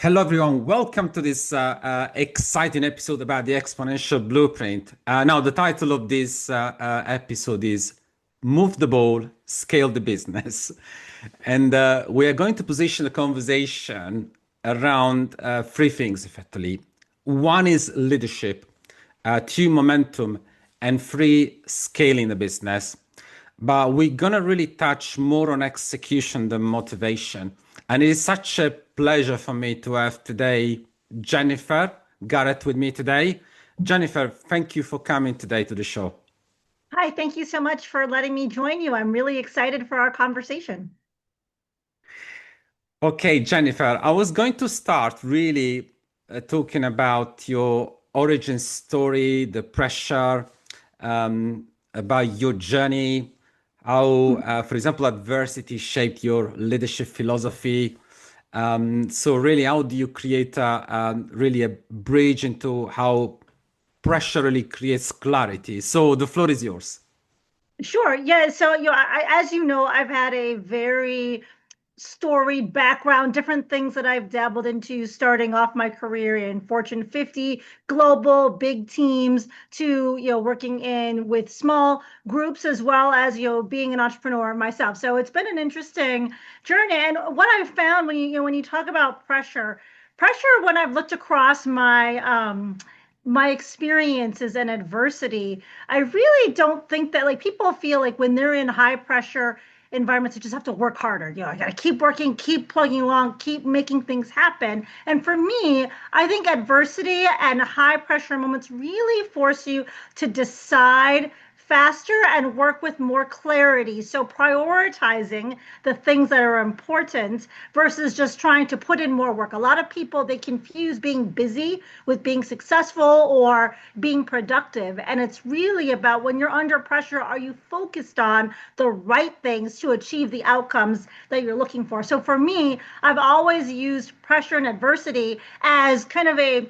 Hello, everyone. Welcome to this exciting episode about the exponential blueprint. Now, the title of this episode is Move the Ball, Scale the Business. And we are going to position the conversation around three things, effectively. One is leadership, two, momentum, and three, scaling the business. But we're going to really touch more on execution than motivation. And it is such a pleasure for me to have today Jennifer Garrett with me today. Jennifer, thank you for coming today to the show. Hi, thank you so much for letting me join you. I'm really excited for our conversation. Okay, Jennifer, I was going to start really talking about your origin story, the pressure, about your journey, how, for example, adversity shaped your leadership philosophy. So really, how do you create really a bridge into how pressure really creates clarity? So the floor is yours. Sure. Yeah. So, as you know, I've had a very storied background, different things that I've dabbled into, starting off my career in Fortune 50 global big teams to, working in with small groups as well as, being an entrepreneur myself. So it's been an interesting journey. And what I've found when you talk about pressure, when I've looked across my experiences and adversity, I really don't think that like people feel like when they're in high pressure environments, you just have to work harder. I got to keep working, keep plugging along, keep making things happen. And for me, I think adversity and high pressure moments really force you to decide faster and work with more clarity. So prioritizing the things that are important versus just trying to put in more work. A lot of people, they confuse being busy with being successful or being productive. And it's really about when you're under pressure, are you focused on the right things to achieve the outcomes that you're looking for? So for me, I've always used pressure and adversity as kind of a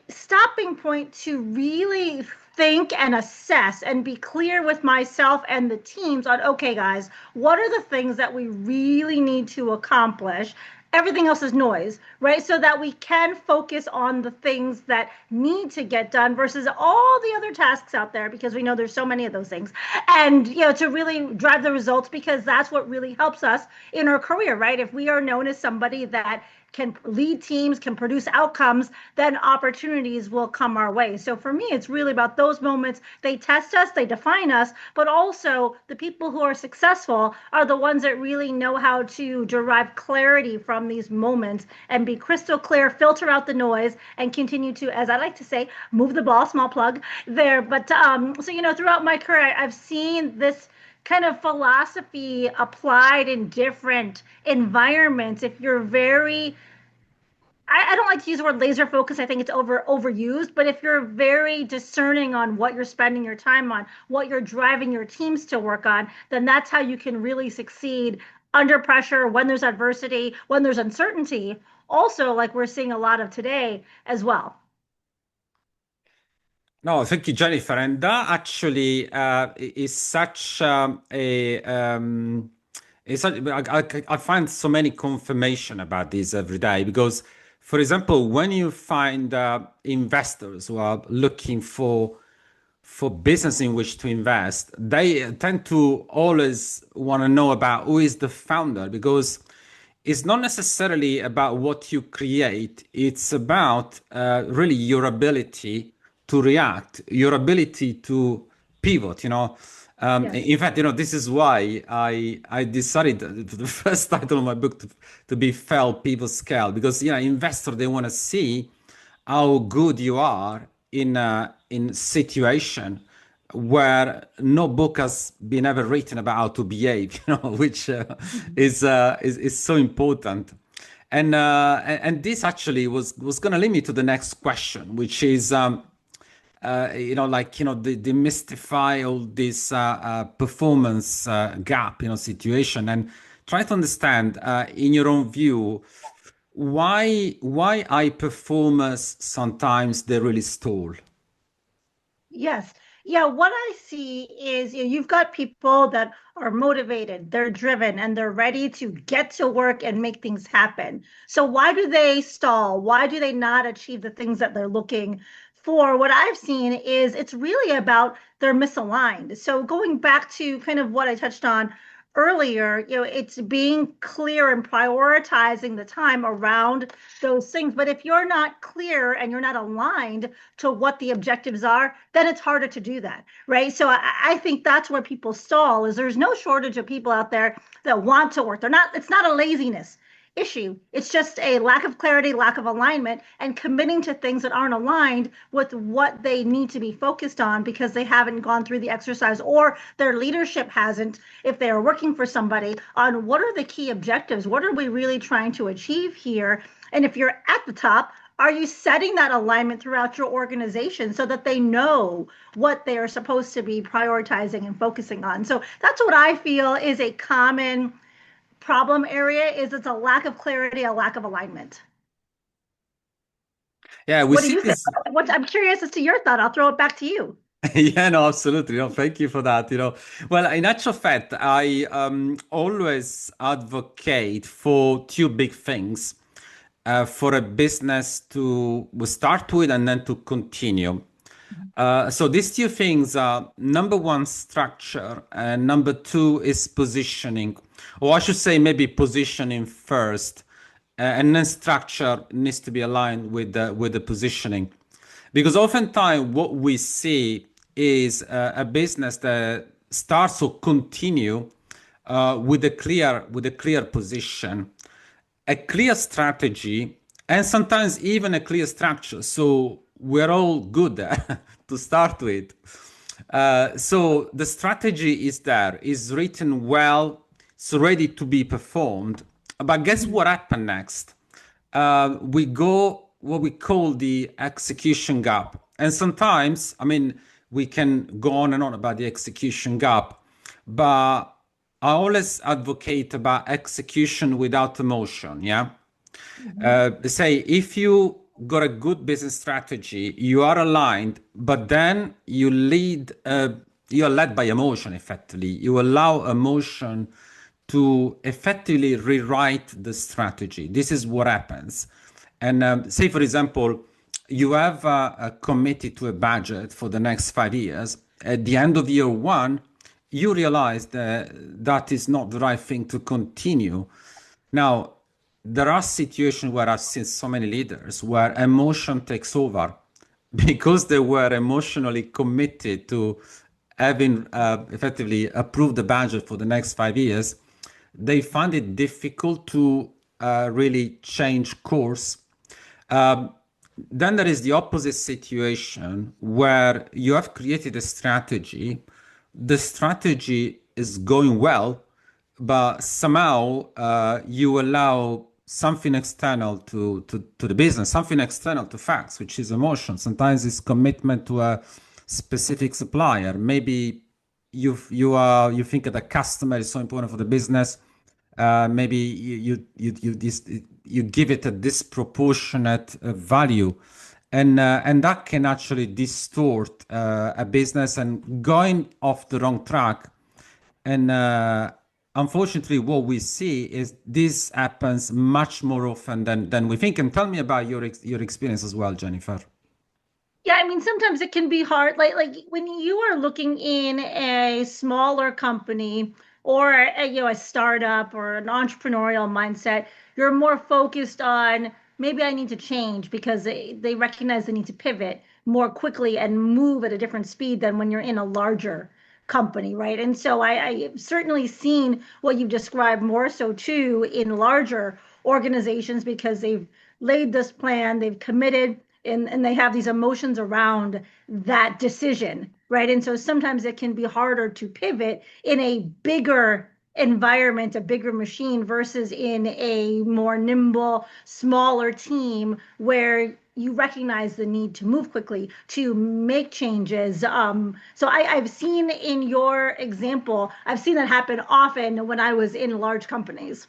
stopping point to really think and assess and be clear with myself and the teams on, okay, guys, what are the things that we really need to accomplish? Everything else is noise, right? So that we can focus on the things that need to get done versus all the other tasks out there, because we know there's so many of those things. And, to really drive the results, because that's what really helps us in our career, right? If we are known as somebody that can lead teams, can produce outcomes, then opportunities will come our way. So for me, it's really about those moments. They test us, they define us, but also the people who are successful are the ones that really know how to derive clarity from these moments and be crystal clear, filter out the noise, and continue to, as I like to say, move the ball, small plug there. But so, throughout my career, I've seen this kind of philosophy applied in different environments. If you're very I don't like to use the word laser focus. I think it's overused. But if you're very discerning on what you're spending your time on, what you're driving your teams to work on, then that's how you can really succeed under pressure, when there's adversity, when there's uncertainty. Also, like we're seeing a lot of today as well. No, thank you, Jennifer. And that actually is such I find so many confirmation about this every day because, for example, when you find investors who are looking for business in which to invest, they tend to always want to know about who is the founder because it's not necessarily about what you create. It's about really your ability to react, your ability to pivot, Yes. In fact, this is why I decided the first title of my book to be Fail Pivot Scale because, investor, they want to see how good you are in situation where no book has been ever written about how to behave, which Mhm. is so important. And this actually was going to lead me to the next question, which is demystify all this performance gap, situation, and try to understand, in your own view, why high performers sometimes they really stall. Yes. Yeah, what I see is you've got people that are motivated, they're driven, and they're ready to get to work and make things happen. So why do they stall? Why do they not achieve the things that they're looking for? What I've seen is it's really about they're misaligned. So going back to kind of what I touched on earlier, it's being clear and prioritizing the time around those things. But if you're not clear and you're not aligned to what the objectives are, then it's harder to do that, right? So I think that's where people stall is there's no shortage of people out there that want to work. They're not, it's not a laziness issue. It's just a lack of clarity, lack of alignment, and committing to things that aren't aligned with what they need to be focused on because they haven't gone through the exercise or their leadership hasn't, if they are working for somebody, on what are the key objectives? What are we really trying to achieve here? And if you're at the top, are you setting that alignment throughout your organization so that they know what they are supposed to be prioritizing and focusing on? So that's what I feel is a common problem area is it's a lack of clarity, a lack of alignment. Yeah, we What do see you think? this. I'm curious as to your thought. I'll throw it back to you. Yeah, no, absolutely. No, thank you for that. Well, in actual fact, I always advocate for two big things for a business to start with and then to continue. So these two things are number one, structure, and number two is positioning, or I should say maybe positioning first, and then structure needs to be aligned with the positioning, because oftentimes what we see is a business that starts or continue with a clear position, a clear strategy, and sometimes even a clear structure. So we're all good there to start with. So the strategy is there, is written well, it's ready to be performed. But guess what happened next? We go what we call the execution gap. And sometimes, I mean, we can go on and on about the execution gap, but I always advocate about execution without emotion. Yeah. Mhm. Say if you got a good business strategy, you are aligned, but then you are led by emotion effectively. You allow emotion to effectively rewrite the strategy. This is what happens. And say, for example, you have committed to a budget for the next 5 years. At the end of year one, you realize that that is not the right thing to continue. Now, there are situations where I've seen so many leaders where emotion takes over because they were emotionally committed to having effectively approved the budget for the next 5 years. They find it difficult to really change course. um, then there is the opposite situation where you have created a strategy. The strategy is going well, but somehow you allow something external to the business, something external to facts, which is emotion. Sometimes it's commitment to a specific supplier. Maybe you think that the customer is so important for the business. Maybe you give it a disproportionate value, and that can actually distort a business and going off the wrong track. And unfortunately, what we see is this happens much more often than we think. And tell me about your experience as well, Jennifer. Yeah, I mean, sometimes it can be hard. Like when you are looking in a smaller company or a startup or an entrepreneurial mindset, you're more focused on maybe I need to change because they recognize they need to pivot more quickly and move at a different speed than when you're in a larger company, right? And so I've certainly seen what you've described more so too in larger organizations because they've laid this plan, they've committed and they have these emotions around that decision, right? And so sometimes it can be harder to pivot in a bigger environment, a bigger machine versus in a more nimble, smaller team where you recognize the need to move quickly, to make changes. So I've seen in your example, I've seen that happen often when I was in large companies.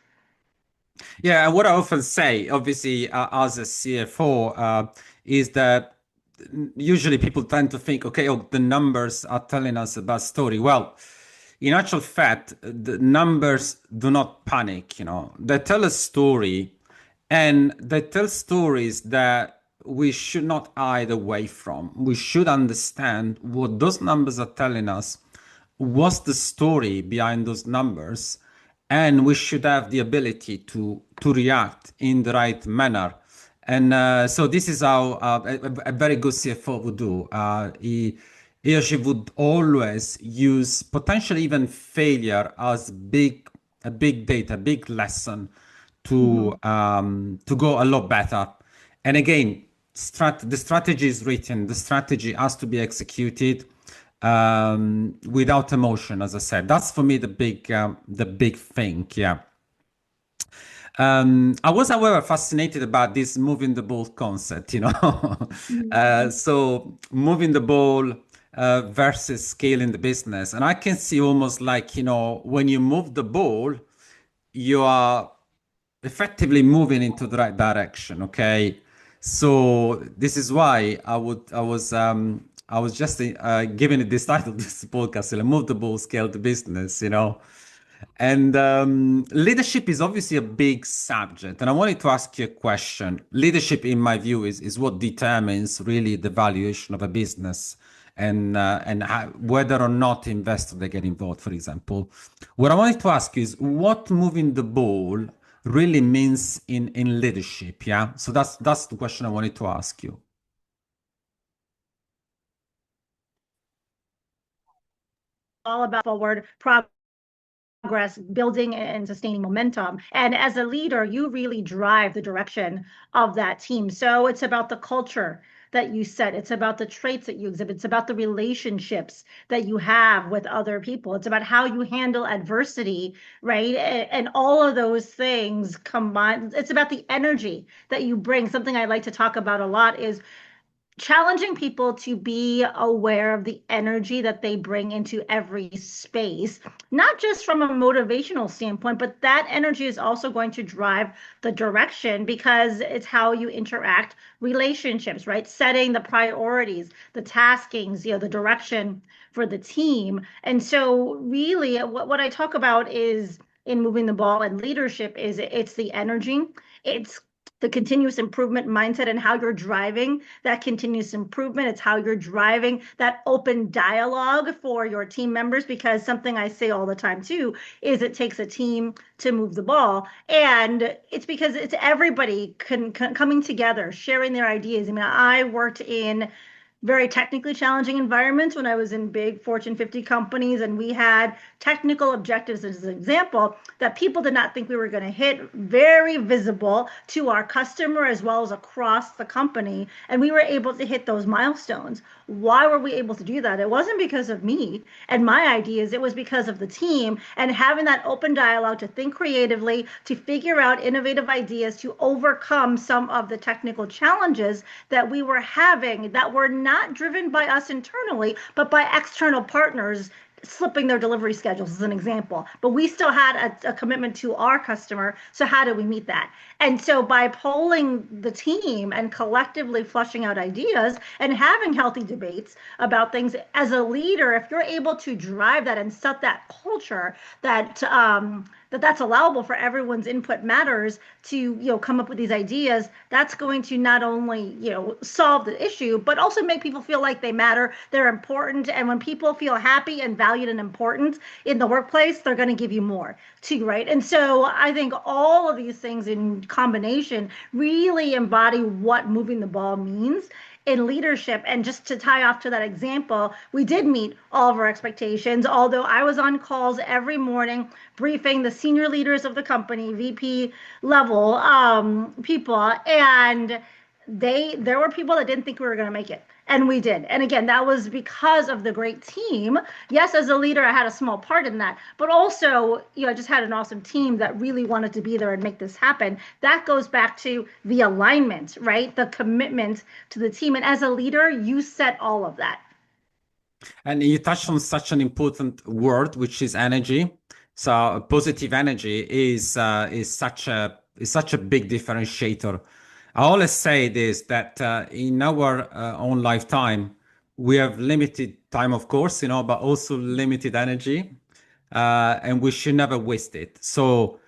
Yeah, and what I often say, obviously, as a CFO, is that usually people tend to think, okay, oh, the numbers are telling us about story. Well, in actual fact, the numbers do not panic, you know. They tell a story, and they tell stories that we should not hide away from. We should understand what those numbers are telling us, what's the story behind those numbers, and we should have the ability to react in the right manner. And so this is how a very good CFO would do. He or she would always use potentially even failure as a big data, big lesson Mhm. to go a lot better. And again, the strategy is written. The strategy has to be executed without emotion. As I said, that's for me the big thing. Yeah. I was, however, fascinated about this moving the ball concept, you know. Mhm. So moving the ball versus scaling the business. And I can see almost like, you know, when you move the ball, you are effectively moving into the right direction. Okay. So this is why I was just giving it this title, this podcast, Move the Ball, Scale the Business, you know. And leadership is obviously a big subject. And I wanted to ask you a question. Leadership, in my view, is what determines really the valuation of a business and how, whether or not investors they get involved, for example. What I wanted to ask you is what moving the ball really means in leadership. Yeah. So that's the question I wanted to ask you. All about forward progress, building and sustaining momentum. And as a leader, you really drive the direction of that team. So it's about the culture that you set, it's about the traits that you exhibit, it's about the relationships that you have with other people, it's about how you handle adversity, right? And all of those things combined, it's about the energy that you bring. Something I like to talk about a lot is challenging people to be aware of the energy that they bring into every space, not just from a motivational standpoint, but that energy is also going to drive the direction because it's how you interact relationships, right? Setting the priorities, the taskings, the direction for the team. And so really what I talk about is in moving the ball and leadership is it's the energy, it's the continuous improvement mindset and how you're driving that continuous improvement. It's how you're driving that open dialogue for your team members, because something I say all the time too is it takes a team to move the ball. And it's because it's everybody coming together, sharing their ideas. I mean, I worked in very technically challenging environments when I was in big Fortune 50 companies, and we had technical objectives as an example that people did not think we were going to hit, very visible to our customer as well as across the company. And we were able to hit those milestones. Why were we able to do that? It wasn't because of me and my ideas, it was because of the team and having that open dialogue to think creatively, to figure out innovative ideas, to overcome some of the technical challenges that we were having that were not driven by us internally, but by external partners slipping their delivery schedules as an example. But we still had a commitment to our customer. So how do we meet that? And so by polling the team and collectively flushing out ideas and having healthy debates about things as a leader, if you're able to drive that and set that culture that's allowable for everyone's input matters to come up with these ideas, that's going to not only solve the issue but also make people feel like they matter, they're important. And when people feel happy and valued and important in the workplace, they're going to give you more too, right? And so I think all of these things in combination really embody what moving the ball means in leadership. And just to tie off to that example, we did meet all of our expectations, although I was on calls every morning briefing the senior leaders of the company, VP level people, and there were people that didn't think we were going to make it, and we did. And again, that was because of the great team. Yes, as a leader I had a small part in that, but also I just had an awesome team that really wanted to be there and make this happen. That goes back to the alignment, right? The commitment to the team, and as a leader you set all of that. And you touched on such an important word, which is energy. So positive energy is such a big differentiator. I always say this that in our own lifetime, we have limited time, of course, but also limited energy, and we should never waste it. So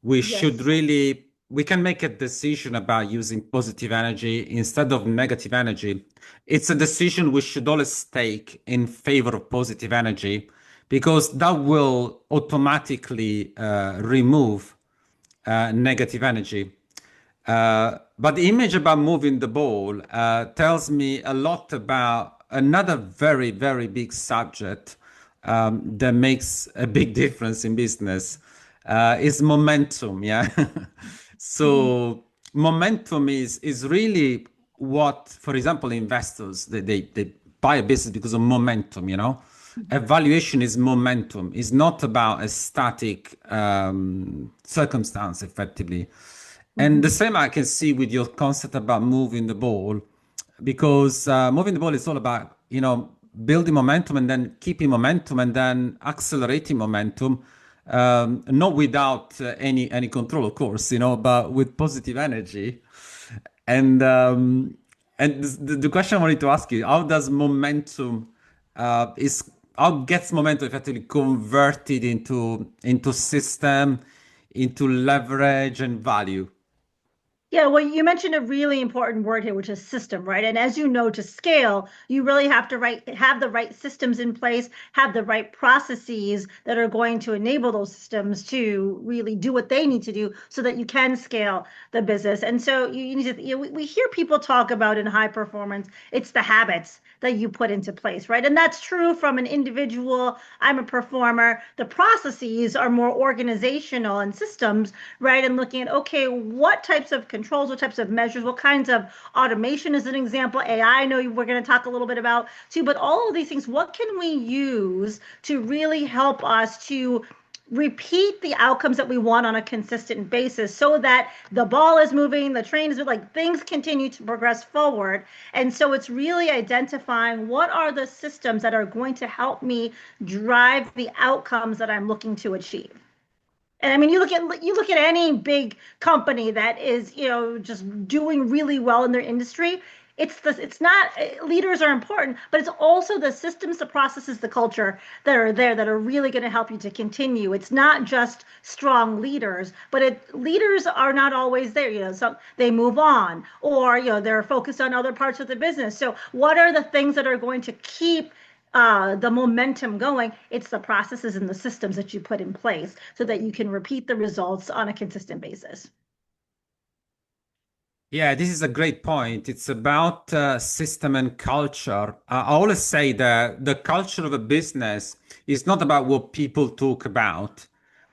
we should Yes. really, we can make a decision about using positive energy instead of negative energy. It's a decision we should always take in favor of positive energy because that will automatically remove negative energy. But the image about moving the ball tells me a lot about another very, very big subject that makes a big difference in business is momentum. Yeah. Mhm. So momentum is really what, for example, investors they buy a business because of momentum. Evaluation is momentum. It's not about a static circumstance, effectively. And the Mhm. same I can see with your concept about moving the ball, because moving the ball is all about, building momentum and then keeping momentum and then accelerating momentum, not without any control, of course, but with positive energy. And the question I wanted to ask you, how does momentum is how gets momentum effectively converted into system, into leverage and value? Yeah, well, you mentioned a really important word here, which is system, right? And as you know, to scale, you really have to have the right systems in place, have the right processes that are going to enable those systems to really do what they need to do so that you can scale the business. And so you need to, we hear people talk about in high performance, it's the habits that you put into place, right? And that's true from an individual. I'm a performer. The processes are more organizational and systems, right? And looking at, okay, what types of controls, what types of measures, what kinds of automation is an example. AI, I know we're going to talk a little bit about too, but all of these things, what can we use to really help us to repeat the outcomes that we want on a consistent basis so that the ball is moving, the train is like things continue to progress forward. And so it's really identifying what are the systems that are going to help me drive the outcomes that I'm looking to achieve. And I mean, you look at any big company that is, just doing really well in their industry. It's not leaders are important, but it's also the systems, the processes, the culture that are there that are really going to help you to continue. It's not just strong leaders, but leaders are not always there. Some they move on, or they're focused on other parts of the business. So, what are the things that are going to keep the momentum going? It's the processes and the systems that you put in place so that you can repeat the results on a consistent basis. Yeah, this is a great point. It's about system and culture. I always say that the culture of a business is not about what people talk about.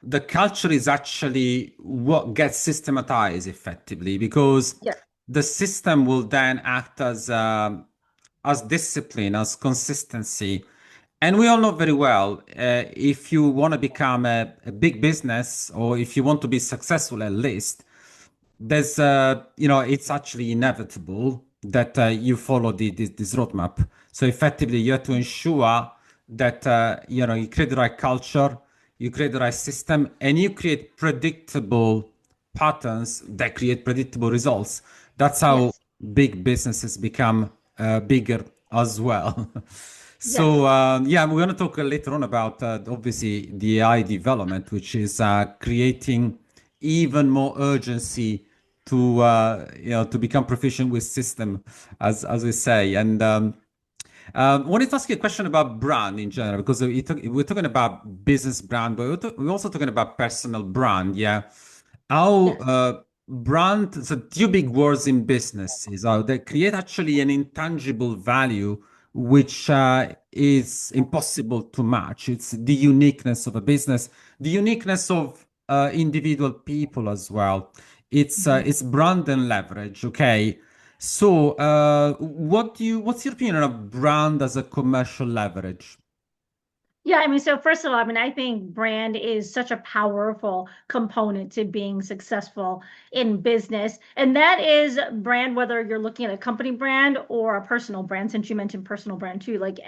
The culture is actually what gets systematized effectively, because Yeah. the system will then act as discipline, as consistency. And we all know very well, if you want to become a big business, or if you want to be successful at least, there's it's actually inevitable that you follow this roadmap. So effectively you have to ensure that you create the right culture, you create the right system, and you create predictable patterns that create predictable results. That's how Yes. big businesses become bigger as well. So Yes. yeah, we're going to talk later on about obviously the AI development, which is creating even more urgency to become proficient with system, as we say. And I wanted to ask you a question about brand in general, because we're talking about business brand, but we're also talking about personal brand. Yeah. How Yes. brand, so two big words in business is how they create actually an intangible value, which is impossible to match. It's the uniqueness of a business, the uniqueness of individual people as well. Mhm. It's brand and leverage. Okay. So, what's your opinion of brand as a commercial leverage? Yeah, I mean, so first of all, I mean, I think brand is such a powerful component to being successful in business. And that is brand, whether you're looking at a company brand or a personal brand, since you mentioned personal brand too. Like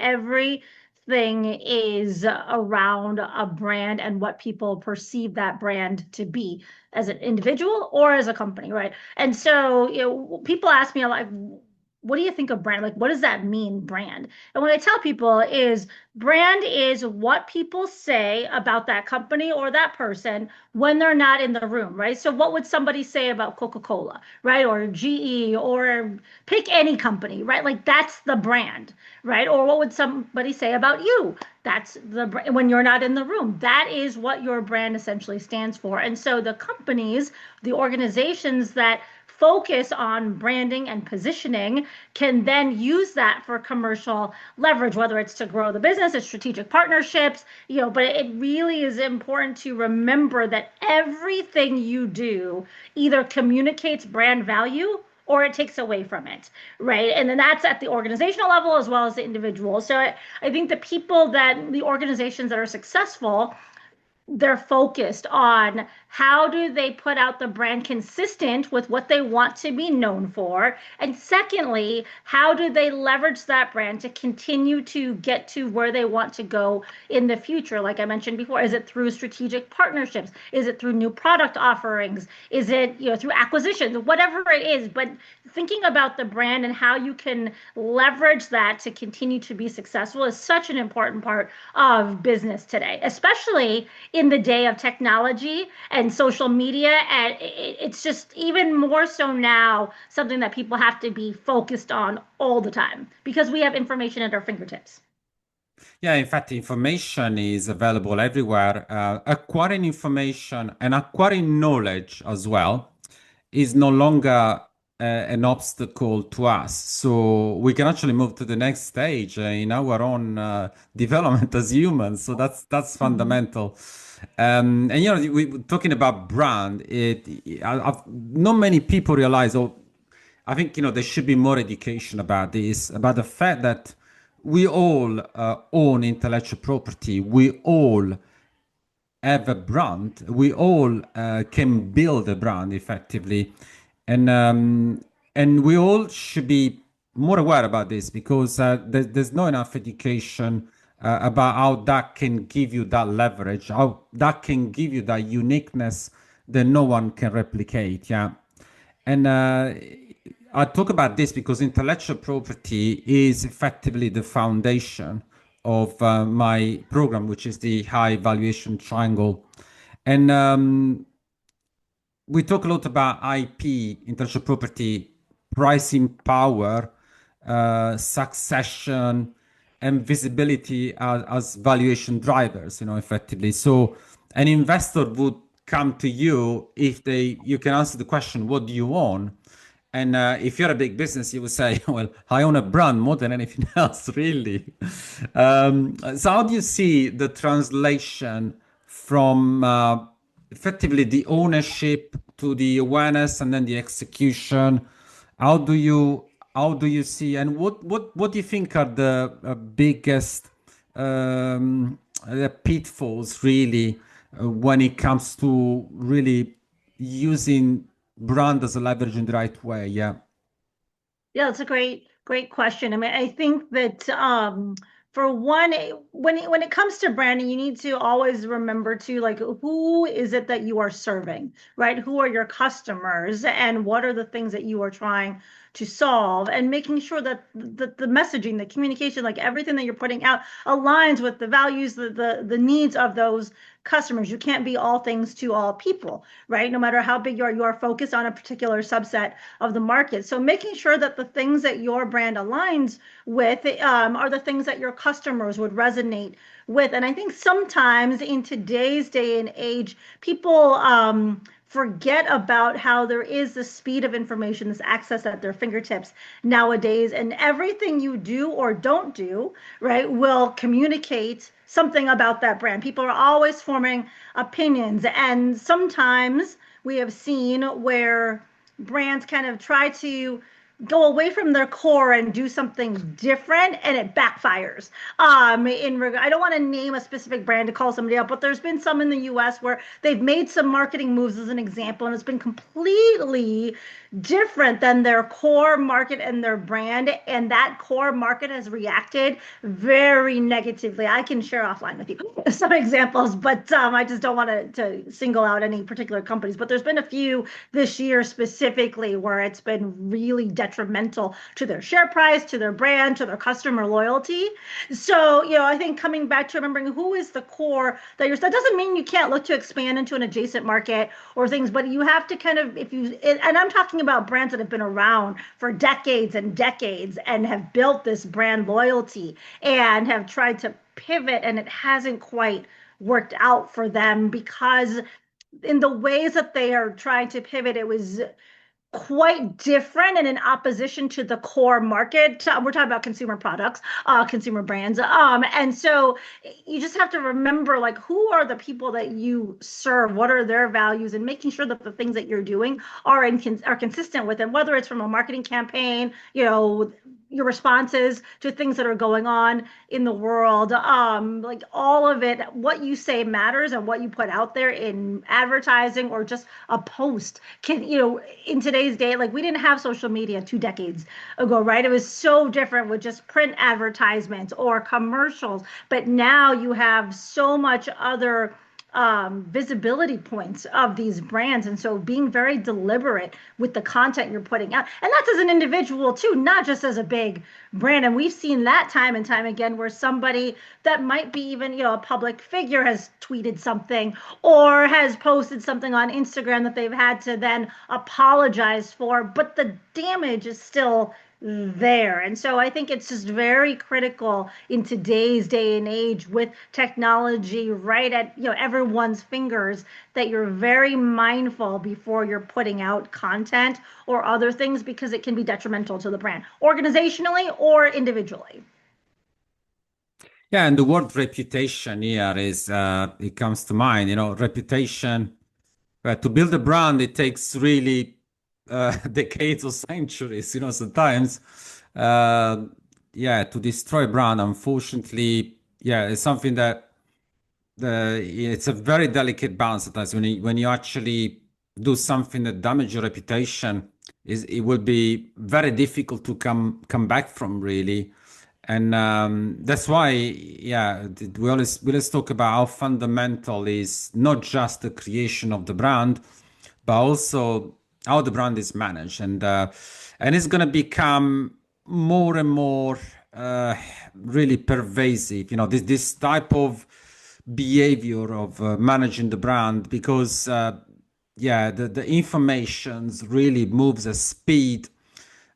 everything is around a brand and what people perceive that brand to be as an individual or as a company, right? And so, people ask me a lot, what do you think of brand? Like, what does that mean, brand? And what I tell people is brand is what people say about that company or that person when they're not in the room, right? So what would somebody say about Coca-Cola, right? Or GE, or pick any company, right? Like that's the brand, right? Or what would somebody say about you? That's the when you're not in the room. That is what your brand essentially stands for. And so the companies, the organizations that focus on branding and positioning can then use that for commercial leverage, whether it's to grow the business, it's strategic partnerships, but it really is important to remember that everything you do either communicates brand value or it takes away from it, right? And then that's at the organizational level as well as the individual. So I think the organizations that are successful, they're focused on how do they put out the brand consistent with what they want to be known for, and secondly, how do they leverage that brand to continue to get to where they want to go in the future? Like I mentioned before, is it through strategic partnerships, is it through new product offerings, is it through acquisitions, whatever it is, but thinking about the brand and how you can leverage that to continue to be successful is such an important part of business today, especially in the day of technology and social media. And it's just even more so now something that people have to be focused on all the time because we have information at our fingertips. Yeah, in fact, information is available everywhere. Acquiring information and acquiring knowledge as well is no longer an obstacle to us. So we can actually move to the next stage in our own development as humans. So that's Mhm. fundamental. And we talking about brand. Not many people realize, or I think there should be more education about this, about the fact that we all own intellectual property. We all have a brand. We all can build a brand effectively, and we all should be more aware about this because there's not enough education about how that can give you that leverage, how that can give you that uniqueness that no one can replicate. Yeah, and I talk about this because intellectual property is effectively the foundation of my program, which is the high valuation triangle. And we talk a lot about IP, intellectual property, pricing power, succession, and visibility as valuation drivers, effectively. So an investor would come to you if you can answer the question, what do you own? And if you're a big business, you would say, well, I own a brand more than anything else, really. So how do you see the translation from effectively the ownership to the awareness and then the execution? How do you how do you see, and what do you think are the biggest pitfalls really when it comes to really using brand as a leverage in the right way? Yeah. Yeah, that's a great question. I mean, I think that for one, when it comes to branding, you need to always remember to like who is it that you are serving, right? Who are your customers, and what are the things that you are trying to solve, and making sure that the messaging, the communication, like everything that you're putting out aligns with the values, the needs of those customers. You can't be all things to all people, right? No matter how big you are focused on a particular subset of the market. So making sure that the things that your brand aligns with are the things that your customers would resonate with. And I think sometimes in today's day and age, people forget about how there is the speed of information, this access at their fingertips nowadays, and everything you do or don't do, right, will communicate something about that brand. People are always forming opinions, and sometimes we have seen where brands kind of try to go away from their core and do something different, and it backfires. I don't want to name a specific brand to call somebody out, but there's been some in the US where they've made some marketing moves as an example, and it's been completely different than their core market and their brand, and that core market has reacted very negatively. I can share offline with you some examples, but I just don't want to single out any particular companies. But there's been a few this year specifically where it's been really detrimental to their share price, to their brand, to their customer loyalty. So, I think coming back to remembering who is the core that doesn't mean you can't look to expand into an adjacent market or things, but you have to kind of, and I'm talking about brands that have been around for decades and decades and have built this brand loyalty and have tried to pivot, and it hasn't quite worked out for them because in the ways that they are trying to pivot, it was quite different and in opposition to the core market. We're talking about consumer products, consumer brands. And so you just have to remember, like, who are the people that you serve? What are their values? And making sure that the things that you're doing are consistent with them, whether it's from a marketing campaign, your responses to things that are going on in the world, like all of it, what you say matters, and what you put out there in advertising or just a post can, in today's day, like we didn't have social media 2 decades ago, right? It was so different with just print advertisements or commercials, but now you have so much other visibility points of these brands. And so being very deliberate with the content you're putting out. And that's as an individual too, not just as a big brand. And we've seen that time and time again where somebody that might be even, a public figure has tweeted something or has posted something on Instagram that they've had to then apologize for, but the damage is still there. And so I think it's just very critical in today's day and age with technology right at everyone's fingers that you're very mindful before you're putting out content or other things because it can be detrimental to the brand organizationally or individually. Yeah, and the word reputation here is it comes to mind. Reputation. To build a brand, it takes really decades or centuries. Sometimes, uh, yeah, to destroy a brand, unfortunately, yeah, it's something that it's a very delicate balance at times when you actually do something that damages your reputation. It will be very difficult to come back from, really. And that's why, yeah, we always talk about how fundamental is not just the creation of the brand, but also how the brand is managed, and it's gonna become more and more really pervasive. This type of behavior of managing the brand, because yeah, the informations really moves at speed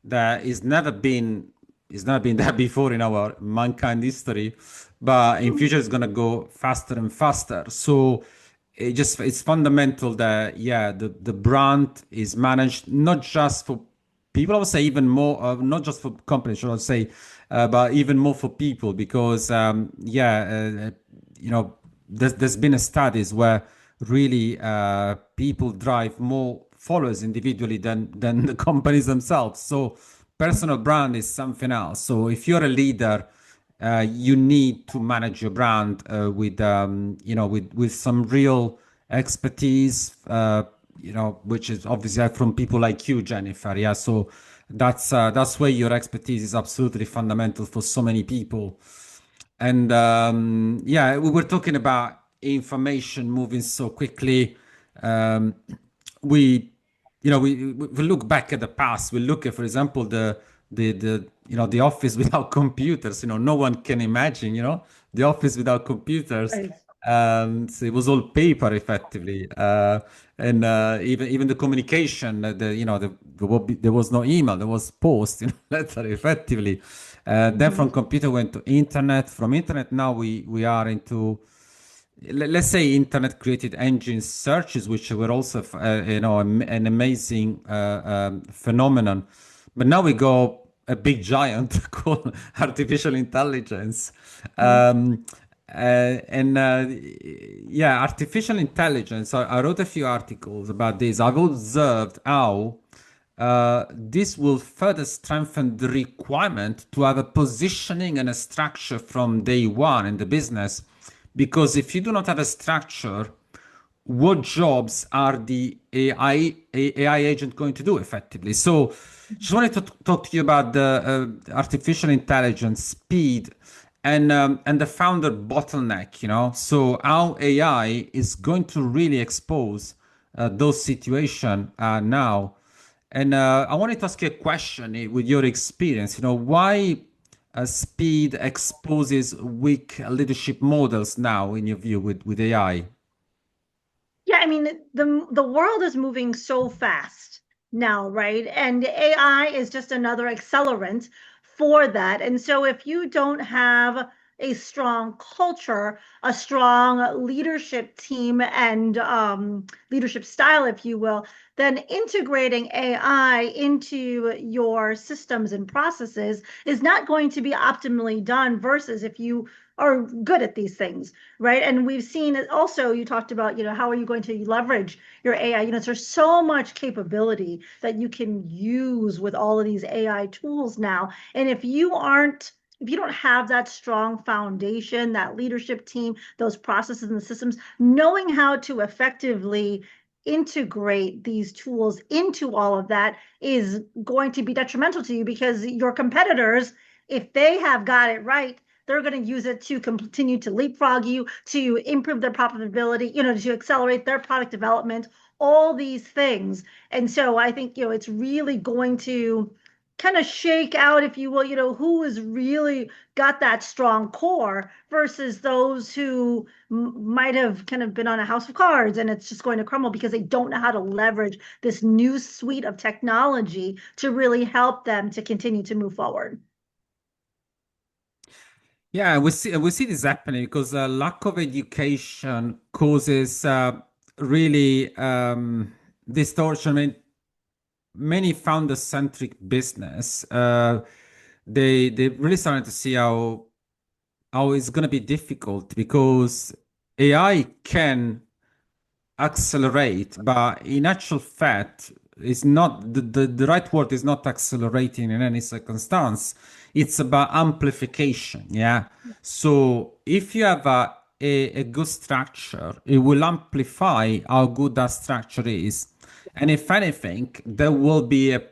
that is never been there before in our mankind history, but in future it's gonna go faster and faster. So it's fundamental that, yeah, the brand is managed not just for people. I would say even more, not just for companies, should I say, but even more for people, because yeah, there's been a studies where really people drive more followers individually than the companies themselves. So personal brand is something else. So if you're a leader, you need to manage your brand with some real expertise, which is obviously from people like you, Jennifer. Yeah, so that's where your expertise is absolutely fundamental for so many people. And yeah, we were talking about information moving so quickly. Um, we, we look back at the past. We look at, for example, the office without computers. No one can imagine, the office without computers. Right. So it was all paper, effectively, and even the communication. There was no email. There was post, letter, effectively. Then Mhm. from computer went to internet. From internet, now we are into, let's say, internet created engine searches, which were also an amazing phenomenon. But now we go a big giant called artificial intelligence. um, and yeah, artificial intelligence, I wrote a few articles about this. I've observed how this will further strengthen the requirement to have a positioning and a structure from day one in the business. Because if you do not have a structure, what jobs are the AI agent going to do effectively? So, just wanted to talk to you about the artificial intelligence, speed, and the founder bottleneck. So how AI is going to really expose those situations now. And I wanted to ask you a question with your experience. Why speed exposes weak leadership models now, in your view, with AI? Yeah, I mean, the world is moving so fast now, right? And AI is just another accelerant for that. And so if you don't have a strong culture, a strong leadership team, and leadership style, if you will, then integrating AI into your systems and processes is not going to be optimally done versus if you are good at these things, right? And we've seen it also, you talked about, how are you going to leverage your AI? There's so much capability that you can use with all of these AI tools now. And if you don't have that strong foundation, that leadership team, those processes and the systems, knowing how to effectively integrate these tools into all of that is going to be detrimental to you because your competitors, if they have got it right, they're going to use it to continue to leapfrog you, to improve their profitability, to accelerate their product development, all these things. And so I think, it's really going to kind of shake out, if you will, who has really got that strong core versus those who might have kind of been on a house of cards and it's just going to crumble because they don't know how to leverage this new suite of technology to really help them to continue to move forward. Yeah, we see this happening because lack of education causes really distortion. I mean, many founder-centric business, they really starting to see how it's going to be difficult because AI can accelerate, but in actual fact, it's not the right word is not accelerating in any circumstance. It's about amplification. Yeah. So if you have a good structure, it will amplify how good that structure is. And if anything, there will be a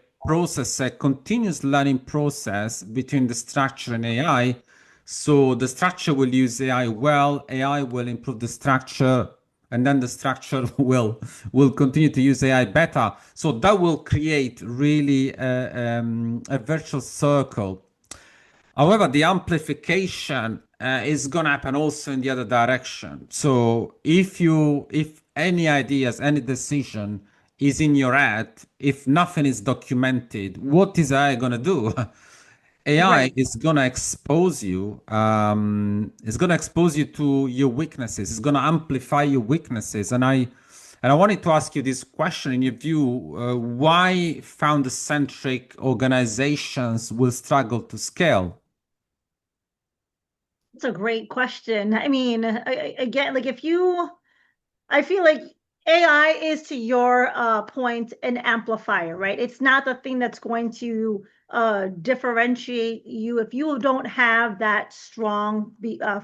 continuous learning process between the structure and AI. So the structure will use AI well, AI will improve the structure, and then the structure will continue to use AI better. So that will create really a virtual circle. However, the amplification is going to happen also in the other direction. So if any ideas, any decision is in your head, if nothing is documented, what is AI going to do? AI Right. is gonna expose you. It's gonna expose you to your weaknesses. It's gonna amplify your weaknesses. And I wanted to ask you this question: in your view, why founder-centric organizations will struggle to scale? It's a great question. I mean, again, like if you I feel like AI is, to your point, an amplifier, right? It's not the thing that's going to differentiate you if you don't have that strong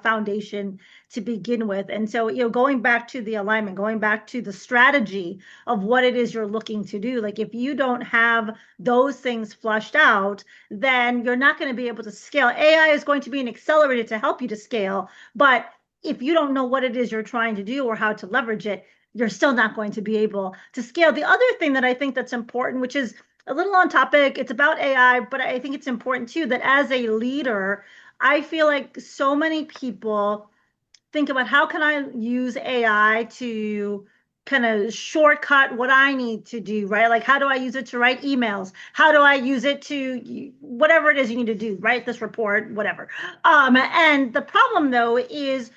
foundation to begin with. And so, going back to the alignment, going back to the strategy of what it is you're looking to do, like if you don't have those things flushed out, then you're not going to be able to scale. AI is going to be an accelerator to help you to scale, but if you don't know what it is you're trying to do or how to leverage it, you're still not going to be able to scale. The other thing that I think that's important, which is a little on topic, it's about AI, but I think it's important too that as a leader, I feel like so many people think about how can I use AI to kind of shortcut what I need to do, right? Like how do I use it to write emails? How do I use it to whatever it is you need to do, write this report, whatever. And the problem though is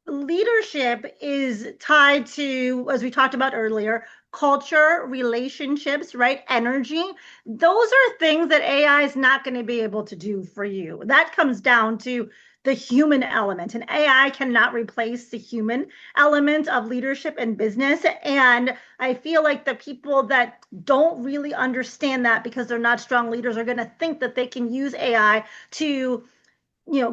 leadership is tied to, as we talked about earlier, culture, relationships, right? Energy. Those are things that AI is not going to be able to do for you. That comes down to the human element. And AI cannot replace the human element of leadership and business. And I feel like the people that don't really understand that because they're not strong leaders are going to think that they can use AI to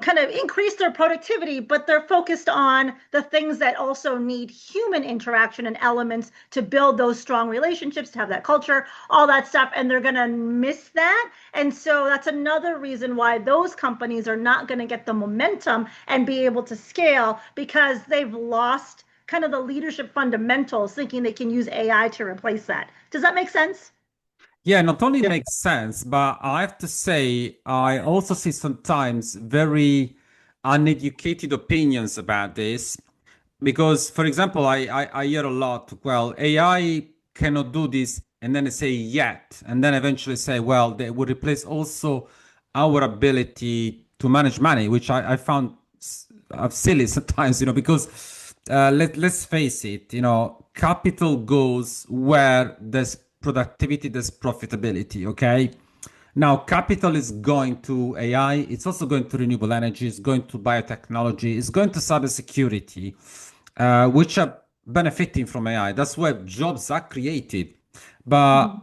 kind of increase their productivity, but they're focused on the things that also need human interaction and elements to build those strong relationships, to have that culture, all that stuff. And they're going to miss that. And so that's another reason why those companies are not going to get the momentum and be able to scale because they've lost kind of the leadership fundamentals, thinking they can use AI to replace that. Does that make sense? Yeah, not only makes sense, but I have to say, I also see sometimes very uneducated opinions about this. Because, for example, I hear a lot, well, AI cannot do this, and then they say yet, and then eventually say, well, they would replace also our ability to manage money, which I found silly sometimes, because let's face it, capital goes where there's productivity, there's profitability, okay? Now, capital is going to AI, it's also going to renewable energy, it's going to biotechnology, it's going to cybersecurity, which are benefiting from AI. That's where jobs are created. But Mhm.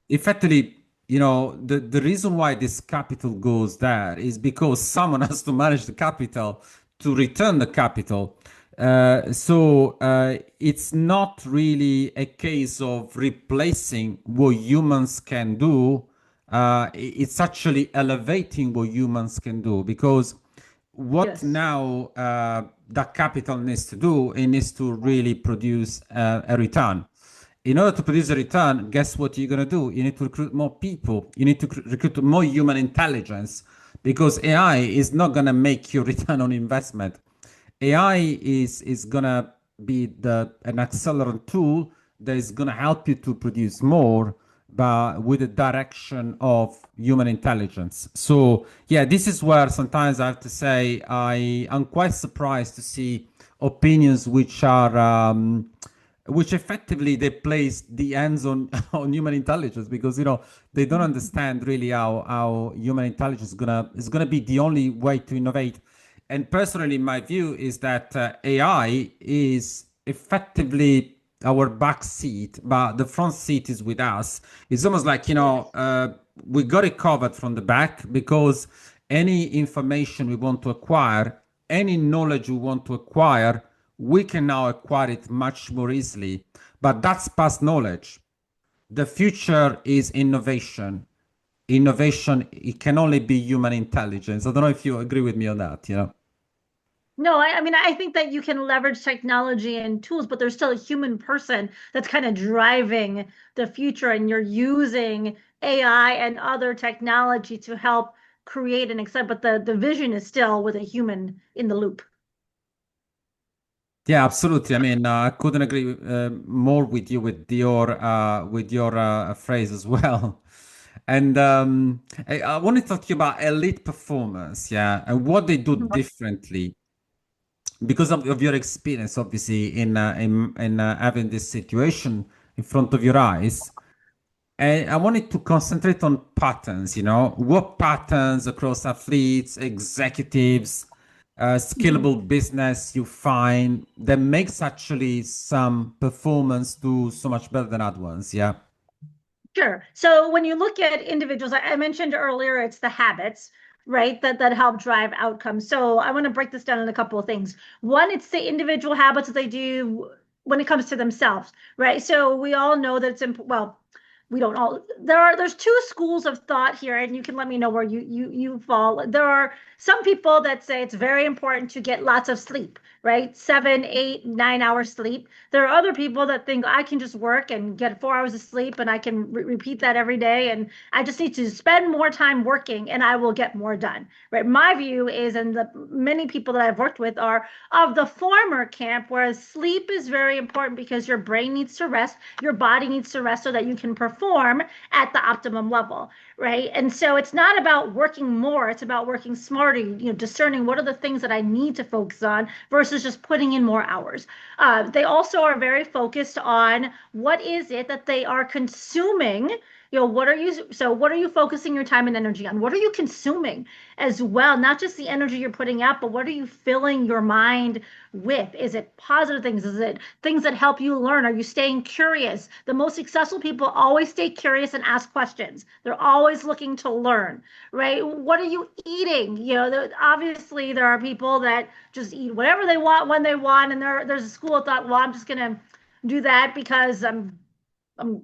effectively, the reason why this capital goes there is because someone has to manage the capital to return the capital. So it's not really a case of replacing what humans can do. It's actually elevating what humans can do because what Yes. now that capital needs to do, it needs to really produce a return. In order to produce a return, guess what you're going to do? You need to recruit more people. You need to recruit more human intelligence because AI is not going to make you return on investment. AI is going to be an accelerant tool that is going to help you to produce more, but with the direction of human intelligence. So yeah, this is where sometimes I have to say I am quite surprised to see opinions which effectively they place the hands on on human intelligence because they don't understand really how human intelligence is gonna be the only way to innovate. And personally, my view is that AI is effectively our back seat, but the front seat is with us. It's almost like Yes. we got it covered from the back because any information we want to acquire, any knowledge we want to acquire, we can now acquire it much more easily. But that's past knowledge. The future is innovation. Innovation, it can only be human intelligence. I don't know if you agree with me on that. No, I mean, I think that you can leverage technology and tools, but there's still a human person that's kind of driving the future, and you're using AI and other technology to help create and accept, but the vision is still with a human in the loop. Yeah, absolutely. I mean, I couldn't agree more with you with your phrase as well. And I want to talk to you about elite performance, yeah, and what they do Mhm. differently because of your experience, obviously, in having this situation in front of your eyes. And I wanted to concentrate on patterns, what patterns across athletes, executives, Mhm. scalable business you find that makes actually some performance do so much better than other ones. Yeah. Sure. So when you look at individuals, I mentioned earlier, it's the habits, right, that help drive outcomes. So I want to break this down in a couple of things. One, it's the individual habits that they do when it comes to themselves, right? So we all know that well, we don't all there's two schools of thought here, and you can let me know where you fall. There are some people that say it's very important to get lots of sleep, right? 7, 8, 9 hours sleep. There are other people that think I can just work and get 4 hours of sleep and I can repeat that every day. And I just need to spend more time working and I will get more done, right? My view is, and the many people that I've worked with are of the former camp, whereas sleep is very important because your brain needs to rest, your body needs to rest so that you can perform at the optimum level, right? And so it's not about working more, it's about working smarter, discerning what are the things that I need to focus on versus just putting in more hours. They also are very focused on what is it that they are consuming What are you focusing your time and energy on? What are you consuming as well? Not just the energy you're putting out, but what are you filling your mind with? Is it positive things? Is it things that help you learn? Are you staying curious? The most successful people always stay curious and ask questions. They're always looking to learn, right? What are you eating? Obviously there are people that just eat whatever they want when they want, and there's a school of thought, well, I'm just gonna do that because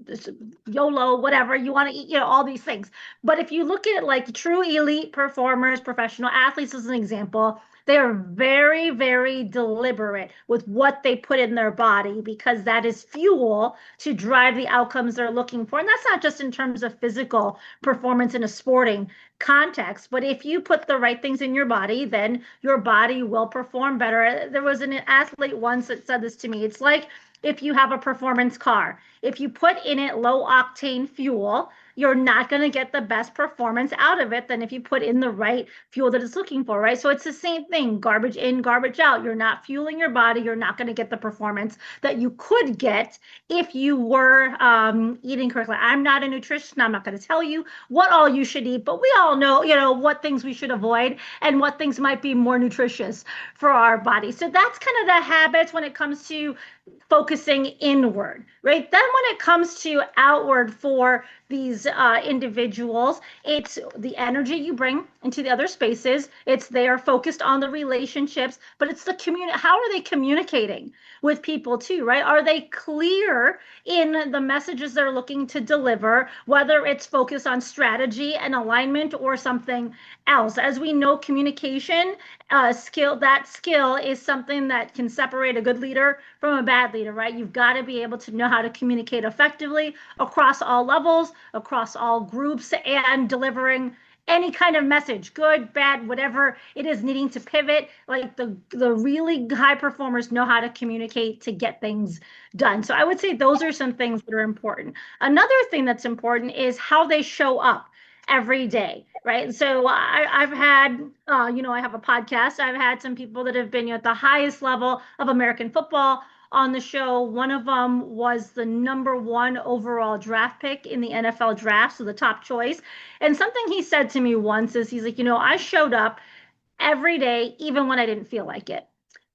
just YOLO, whatever you want to eat, all these things. But if you look at like true elite performers, professional athletes as an example, they are very, very deliberate with what they put in their body because that is fuel to drive the outcomes they're looking for. And that's not just in terms of physical performance in a sporting context, but if you put the right things in your body, then your body will perform better. There was an athlete once that said this to me. It's like if you have a performance car. If you put in it low octane fuel, you're not going to get the best performance out of it than if you put in the right fuel that it's looking for, right? So it's the same thing, garbage in, garbage out. You're not fueling your body. You're not going to get the performance that you could get if you were eating correctly. I'm not a nutritionist. I'm not going to tell you what all you should eat, but we all know, what things we should avoid and what things might be more nutritious for our body. So that's kind of the habits when it comes to focusing inward, right? Then when it comes to outward for these individuals, it's the energy you bring into the other spaces. It's they are focused on the relationships, but it's the community. How are they communicating with people too, right? Are they clear in the messages they're looking to deliver, whether it's focused on strategy and alignment or something else? As we know, communication that skill is something that can separate a good leader from a bad leader, right? You've got to be able to know how to communicate effectively across all levels, across all groups, and delivering any kind of message, good, bad, whatever it is, needing to pivot. Like the really high performers know how to communicate to get things done. So I would say those are some things that are important. Another thing that's important is how they show up every day, right? So I've had, I have a podcast. I've had some people that have been at the highest level of American football on the show. One of them was the #1 overall draft pick in the NFL draft, so the top choice. And something he said to me once is he's like, I showed up every day, even when I didn't feel like it.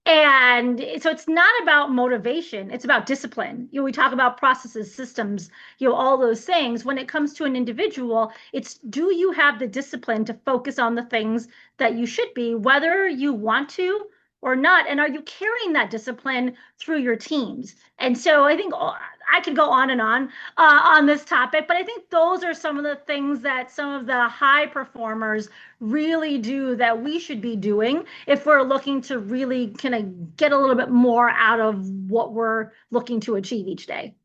And so it's not about motivation, it's about discipline. We talk about processes, systems, all those things. When it comes to an individual, it's do you have the discipline to focus on the things that you should be, whether you want to or not? And are you carrying that discipline through your teams? And so I think I could go on and on this topic, but I think those are some of the things that some of the high performers really do that we should be doing if we're looking to really kind of get a little bit more out of what we're looking to achieve each day.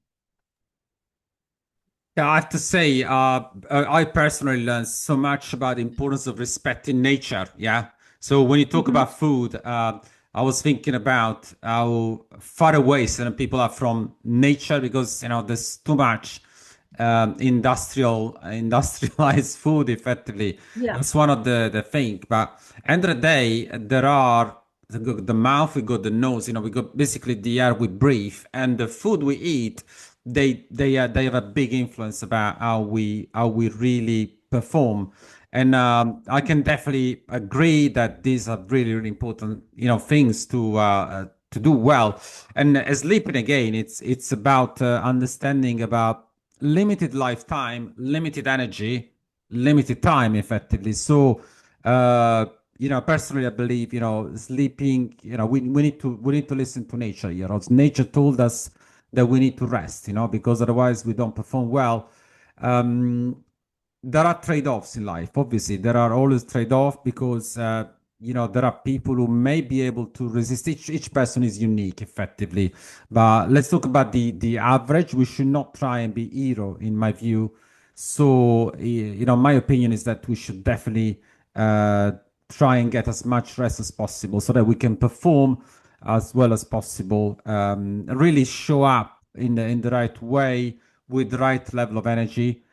Yeah, I have to say, I personally learned so much about the importance of respecting nature. Yeah. So when you talk Mhm. about food, I was thinking about how far away certain people are from nature because, there's too much industrialized food effectively. Yeah. That's one of the thing. But end of the day, there are the mouth, we got the nose, we got basically the air we breathe, and the food we eat. They have a big influence about how we really perform. And I can definitely agree that these are really, really important, things to do well. And sleeping again, it's about understanding about limited lifetime, limited energy, limited time, effectively. So, personally, I believe, sleeping, we need to listen to nature. Nature told us that we need to rest, because otherwise we don't perform well. Um, there are trade-offs in life. Obviously, there are always trade-offs because there are people who may be able to resist. Each person is unique, effectively. But let's talk about the average. We should not try and be hero, in my view. So, my opinion is that we should definitely try and get as much rest as possible so that we can perform as well as possible. Really show up in the right way with the right level of energy,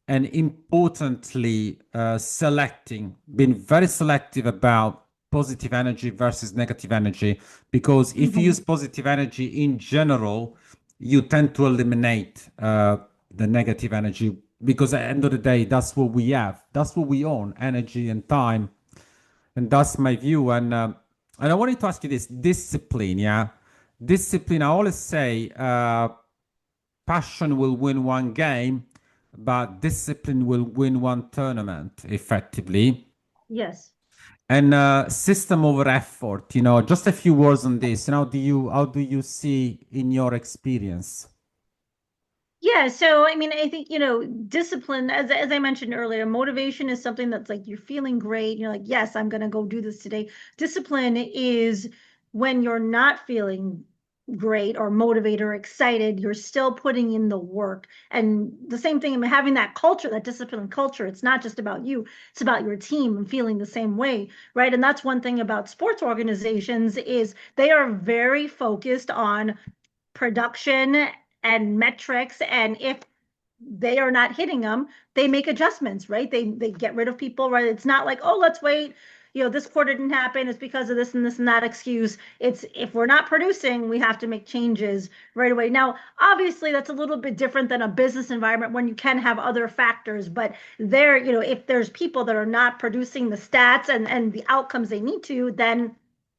and importantly, being very selective about positive energy versus negative energy. Because if you Mhm. use positive energy in general, you tend to eliminate the negative energy because at the end of the day, that's what we have. That's what we own, energy and time. And that's my view. And I wanted to ask you this discipline, yeah? Discipline, I always say, passion will win one game, but discipline will win one tournament effectively. Yes. And system over effort, just a few words on this. How do you see in your experience? Yeah, so I mean, I think, discipline, as I mentioned earlier, motivation is something that's like you're feeling great. You're like, yes, I'm gonna go do this today. Discipline is when you're not feeling great or motivated or excited, you're still putting in the work. And the same thing, I mean, having that culture, that discipline culture, it's not just about you, it's about your team and feeling the same way, right? And that's one thing about sports organizations is they are very focused on production and metrics, and if they are not hitting them, they make adjustments, right? They get rid of people, right? It's not like, oh, let's wait, this quarter didn't happen, it's because of this and that excuse. It's if we're not producing, we have to make changes right away. Now obviously that's a little bit different than a business environment when you can have other factors, but there, if there's people that are not producing the stats and the outcomes they need to, then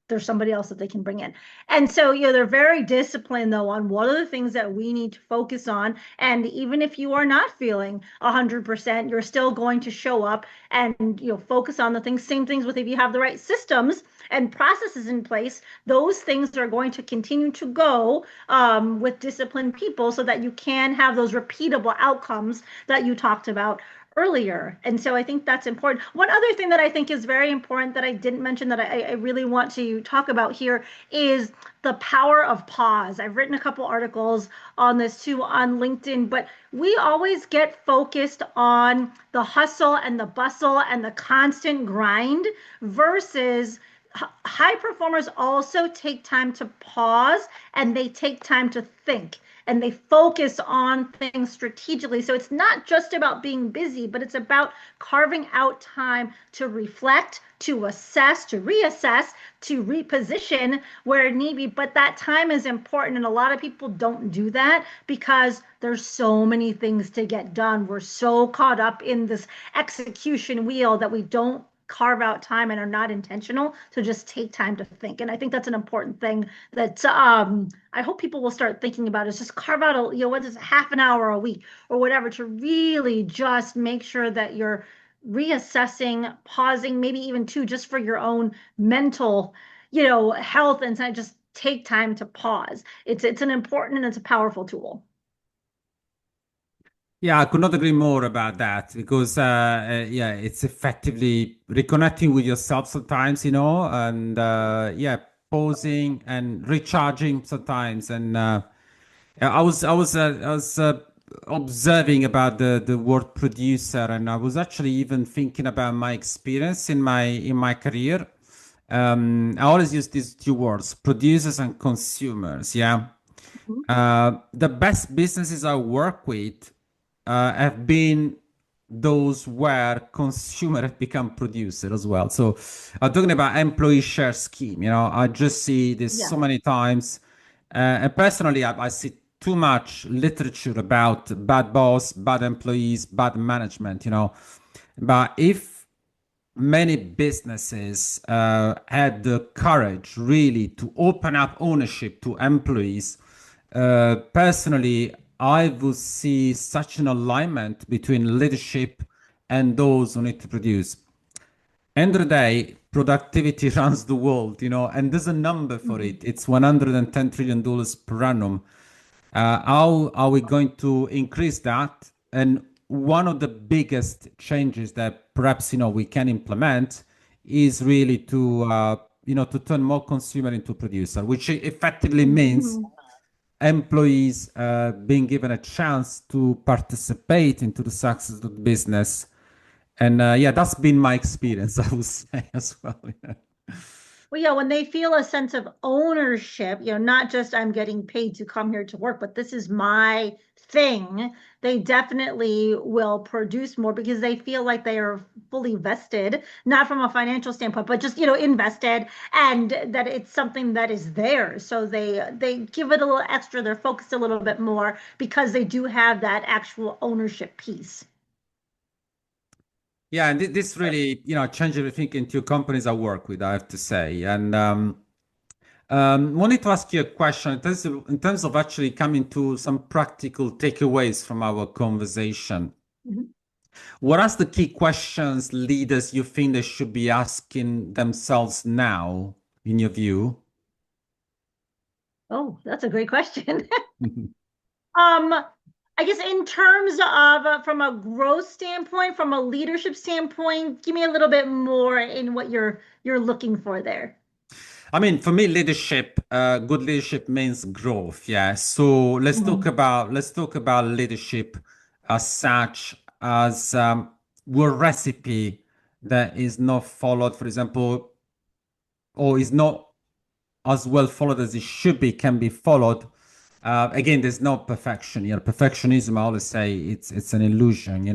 there's somebody else that they can bring in. And so, they're very disciplined though on what are the things that we need to focus on. And even if you are not feeling 100%, you're still going to show up and, focus on the things. Same things with if you have the right systems and processes in place, those things are going to continue to go with disciplined people so that you can have those repeatable outcomes that you talked about earlier. And so I think that's important. One other thing that I think is very important that I didn't mention that I really want to talk about here is the power of pause. I've written a couple articles on this too on LinkedIn, but we always get focused on the hustle and the bustle and the constant grind versus high performers also take time to pause and they take time to think and they focus on things strategically. So it's not just about being busy, but it's about carving out time to reflect, to assess, to reassess, to reposition where need be. But that time is important. And a lot of people don't do that because there's so many things to get done. We're so caught up in this execution wheel that we don't carve out time and are not intentional to just take time to think. And I think that's an important thing that I hope people will start thinking about is just carve out whether it's half an hour a week or whatever to really just make sure that you're reassessing, pausing, maybe even too, just for your own mental, health and just take time to pause. It's an important and it's a powerful tool. Yeah, I could not agree more about that because, yeah, it's effectively reconnecting with yourself sometimes, and yeah, pausing and recharging sometimes. And I was observing about the word producer, and I was actually even thinking about my experience in my career. I always use these two words, producers and consumers. Yeah. Mhm. The best businesses I work with have been those where consumer have become producer as well. So I'm talking about employee share scheme. I just see this so Yes. many times. And personally, I see too much literature about bad boss, bad employees, bad management. But if many businesses had the courage really to open up ownership to employees. Personally, I would see such an alignment between leadership and those who need to produce. End of the day, productivity runs the world, and there's a number for Mhm. it. It's $110 trillion per annum. How are we going to increase that? And one of the biggest changes that perhaps we can implement is really to turn more consumer into producer, which effectively means Mhm. employees being given a chance to participate into the success of the business. And yeah, that's been my experience, I would say as well. Yeah. Well, yeah, when they feel a sense of ownership, not just I'm getting paid to come here to work, but this is my thing, they definitely will produce more because they feel like they are fully vested, not from a financial standpoint, but just, invested and that it's something that is theirs. So they give it a little extra, they're focused a little bit more because they do have that actual ownership piece. Yeah, and this really, changed everything into companies I work with, I have to say. And wanted to ask you a question in terms of actually coming to some practical takeaways from our conversation. Mhm. What are the key questions leaders you think they should be asking themselves now, in your view? Oh, that's a great question. Um, I guess in terms of from a growth standpoint, from a leadership standpoint, give me a little bit more in what you're looking for there. I mean, for me, good leadership means growth. Yeah. So Mhm. let's talk about leadership as such as a recipe that is not followed, for example, or is not as well followed as it should be, can be followed. Again, there's no perfection. Perfectionism, I always say it's an illusion.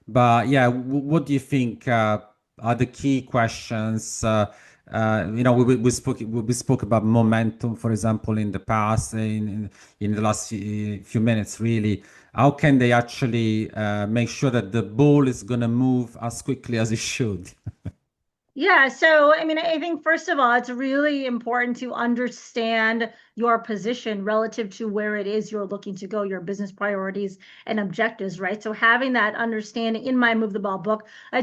But yeah, what do you think are the key questions? We spoke about momentum, for example, in the past, in the last few minutes, really. How can they actually make sure that the ball is going to move as quickly as it should? Yeah, so I mean, I think first of all, it's really important to understand your position relative to where it is you're looking to go, your business priorities and objectives, right? So having that understanding in my Move the Ball book, I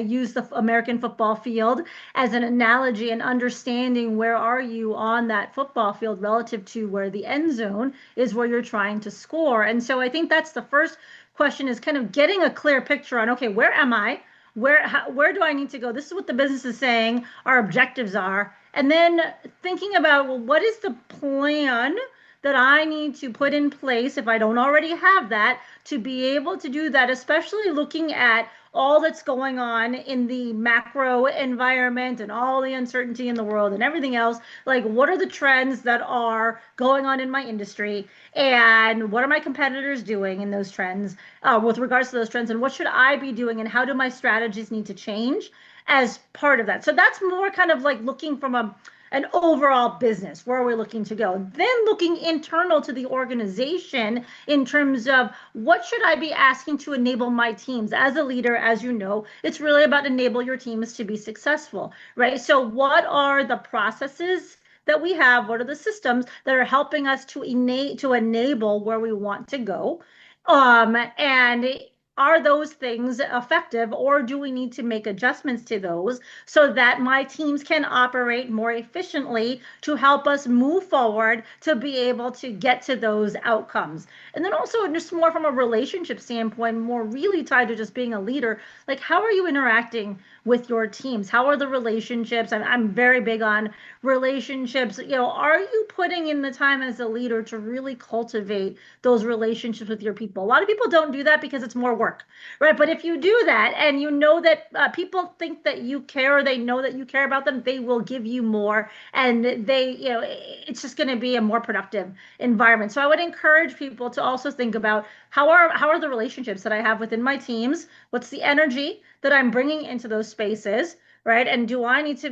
use the American football field as an analogy and understanding where are you on that football field relative to where the end zone is where you're trying to score. And so I think that's the first question is kind of getting a clear picture on, okay, where am I? Where do I need to go? This is what the business is saying our objectives are. And then thinking about, well, what is the plan that I need to put in place if I don't already have that to be able to do that, especially looking at all that's going on in the macro environment and all the uncertainty in the world and everything else. Like, what are the trends that are going on in my industry? And what are my competitors doing in those trends with regards to those trends? And what should I be doing? And how do my strategies need to change as part of that? So that's more kind of like looking from an overall business. Where are we looking to go? Then looking internal to the organization in terms of what should I be asking to enable my teams as a leader. As you know, it's really about enable your teams to be successful, right? So what are the processes that we have? What are the systems that are helping us to enable where we want to go? And are those things effective, or do we need to make adjustments to those so that my teams can operate more efficiently to help us move forward to be able to get to those outcomes? And then also, just more from a relationship standpoint, more really tied to just being a leader, like how are you interacting with your teams? How are the relationships? I'm very big on relationships. Are you putting in the time as a leader to really cultivate those relationships with your people? A lot of people don't do that because it's more work, right? But if you do that and you know that people think that you care, or they know that you care about them, they will give you more, and it's just going to be a more productive environment. So I would encourage people to also think about how are the relationships that I have within my teams? What's the energy that I'm bringing into those spaces? Right. And do I need to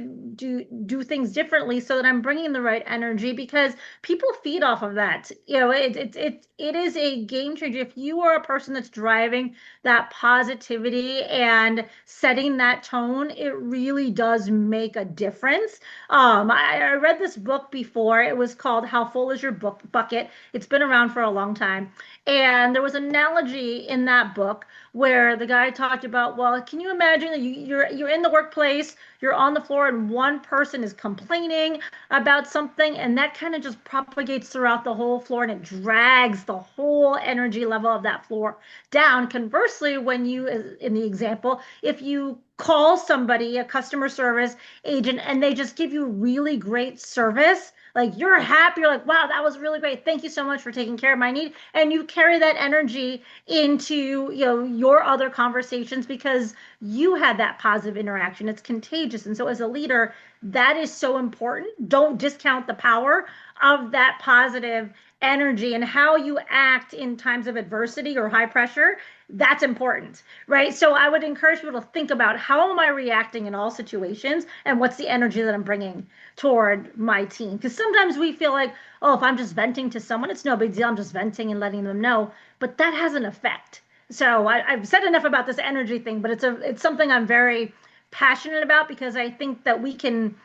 do things differently so that I'm bringing the right energy? Because people feed off of that. It is a game changer. If you are a person that's driving that positivity and setting that tone, it really does make a difference. I read this book before. It was called How Full Is Your Book Bucket? It's been around for a long time. And there was an analogy in that book where the guy talked about, well, can you imagine that you're in the workplace, you're on the floor, and one person is complaining about something, and that kind of just propagates throughout the whole floor, and it drags the whole energy level of that floor down. Conversely, when you, in the example, if you call somebody, a customer service agent, and they just give you really great service, Like you're happy, you're like, wow, that was really great. Thank you so much for taking care of my need. And you carry that energy into, your other conversations because you had that positive interaction. It's contagious. And so as a leader, that is so important. Don't discount the power of that positive energy and how you act in times of adversity or high pressure. That's important, right? So I would encourage people to think about how am I reacting in all situations and what's the energy that I'm bringing toward my team. Because sometimes we feel like, oh, if I'm just venting to someone, it's no big deal. I'm just venting and letting them know. But that has an effect. So I've said enough about this energy thing, but it's something I'm very passionate about because I think that we can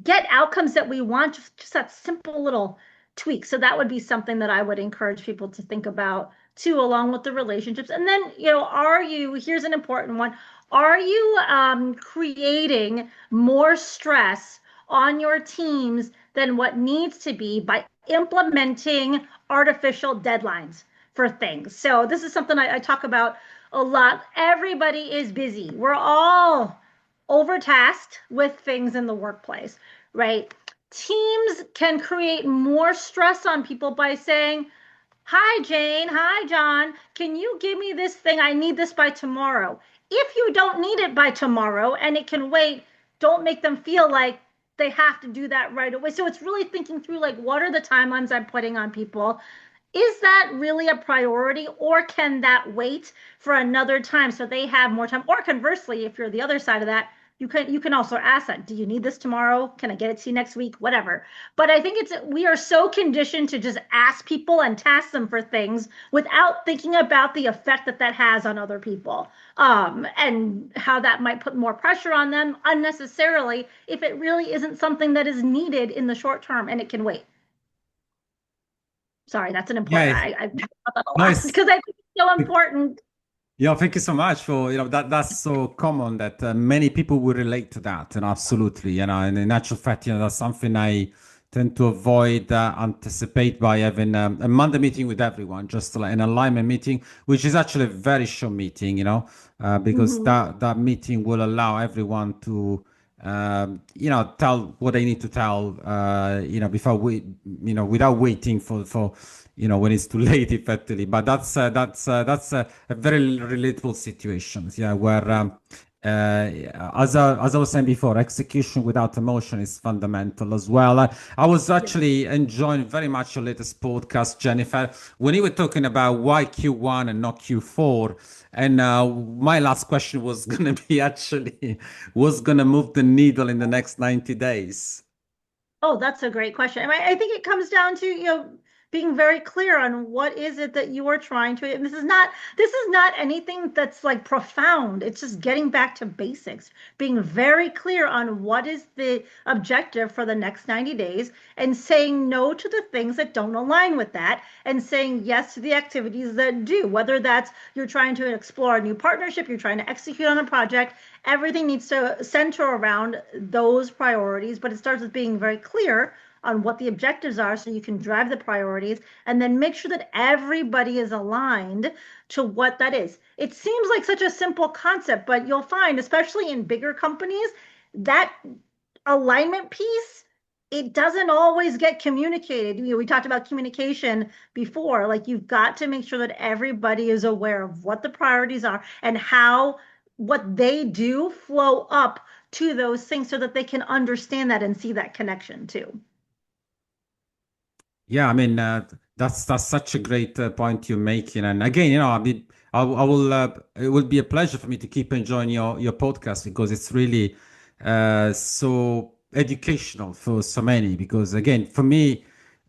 get outcomes that we want, just that simple little tweak. So that would be something that I would encourage people to think about too, along with the relationships. And then, here's an important one. Are you creating more stress on your teams than what needs to be by implementing artificial deadlines for things? So this is something I talk about a lot. Everybody is busy. We're all overtasked with things in the workplace, right? Teams can create more stress on people by saying, hi, Jane. Hi, John. Can you give me this thing? I need this by tomorrow. If you don't need it by tomorrow and it can wait, don't make them feel like they have to do that right away. So it's really thinking through like, what are the timelines I'm putting on people? Is that really a priority or can that wait for another time so they have more time? Or conversely, if you're the other side of that, you can also ask that, do you need this tomorrow? Can I get it to you next week? Whatever. But I think we are so conditioned to just ask people and task them for things without thinking about the effect that that has on other people, and how that might put more pressure on them unnecessarily if it really isn't something that is needed in the short term and it can wait. Sorry, that's an important. Yeah, I talk about that a lot nice. because I think it's so important. Yeah, thank you so much for, that's so common that many people will relate to that, and absolutely, and in actual fact, that's something I tend to avoid, anticipate by having a Monday meeting with everyone, just like an alignment meeting, which is actually a very short meeting, because Mhm. that meeting will allow everyone to, tell what they need to tell, before without waiting for when it's too late, effectively. But that's a very relatable situation, yeah, where as I was saying before, execution without emotion is fundamental as well. I was Yeah. actually enjoying very much your latest podcast, Jennifer, when you were talking about why Q1 and not Q4. And my last question was going to be actually, what's going to move the needle in the next 90 days? Oh, that's a great question. I think it comes down to, being very clear on what is it that you are trying to, and this is not anything that's like profound. It's just getting back to basics, being very clear on what is the objective for the next 90 days and saying no to the things that don't align with that and saying yes to the activities that do, whether that's you're trying to explore a new partnership, you're trying to execute on a project. Everything needs to center around those priorities, but it starts with being very clear on what the objectives are so you can drive the priorities and then make sure that everybody is aligned to what that is. It seems like such a simple concept, but you'll find, especially in bigger companies, that alignment piece, it doesn't always get communicated. We talked about communication before. Like you've got to make sure that everybody is aware of what the priorities are and how what they do flow up to those things so that they can understand that and see that connection too. Yeah, I mean, that's such a great point you're making. And again, I mean, I will. It will be a pleasure for me to keep enjoying your podcast because it's really so educational for so many. Because again, for me,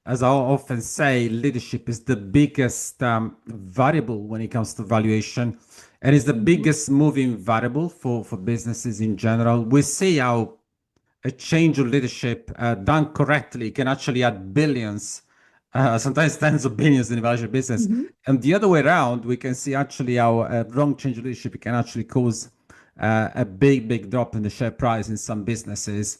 as I often say, leadership is the biggest variable when it comes to valuation, and is the Mhm. biggest moving variable for businesses in general. We see how a change of leadership done correctly can actually add billions, sometimes tens of billions in the value of business. Mhm. And the other way around, we can see actually how a wrong change of leadership can actually cause a big drop in the share price in some businesses.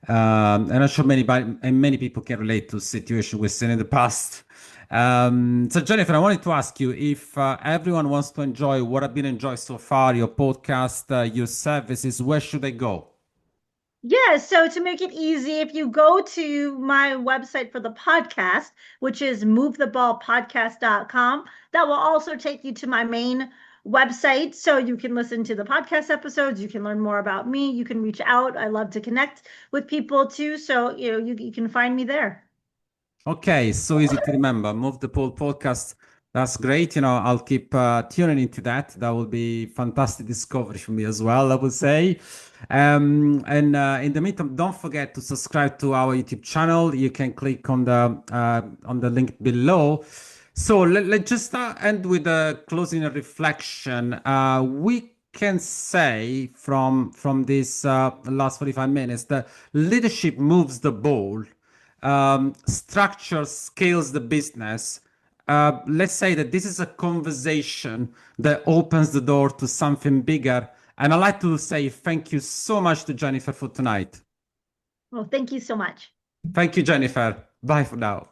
And I'm sure many people can relate to the situation we've seen in the past. So Jennifer, I wanted to ask you if everyone wants to enjoy what I've been enjoying so far, your podcast, your services, where should they go? Yeah, so to make it easy, if you go to my website for the podcast, which is movetheballpodcast.com, that will also take you to my main website. So you can listen to the podcast episodes, you can learn more about me, you can reach out. I love to connect with people too. So, you can find me there. Okay, so easy to remember. Move the Pole podcast. That's great. I'll keep tuning into that. That will be fantastic discovery for me as well, I would say. And in the meantime, don't forget to subscribe to our YouTube channel. You can click on the link below. So let's just end with a closing reflection. We can say from this last 45 minutes that leadership moves the ball, structure scales the business. Let's say that this is a conversation that opens the door to something bigger. And I'd like to say thank you so much to Jennifer for tonight. Well, thank you so much. Thank you, Jennifer. Bye for now.